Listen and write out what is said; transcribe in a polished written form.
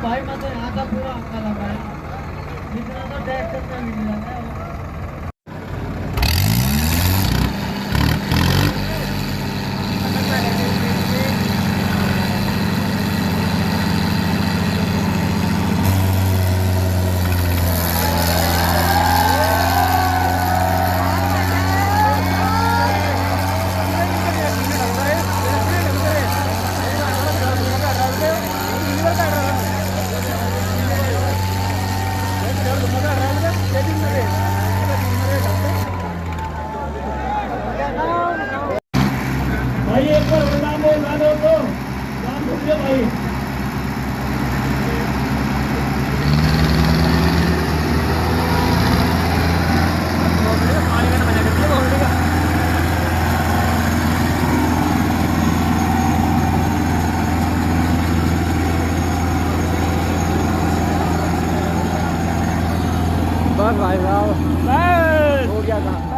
भाई मतलब यहाँ का पूरा काला भाई इतना तो टैक्स का मिल जाता है। भाई एक बार बता दो तो काम रुक गया भाई। बस भाई साहब बस हो गया काम।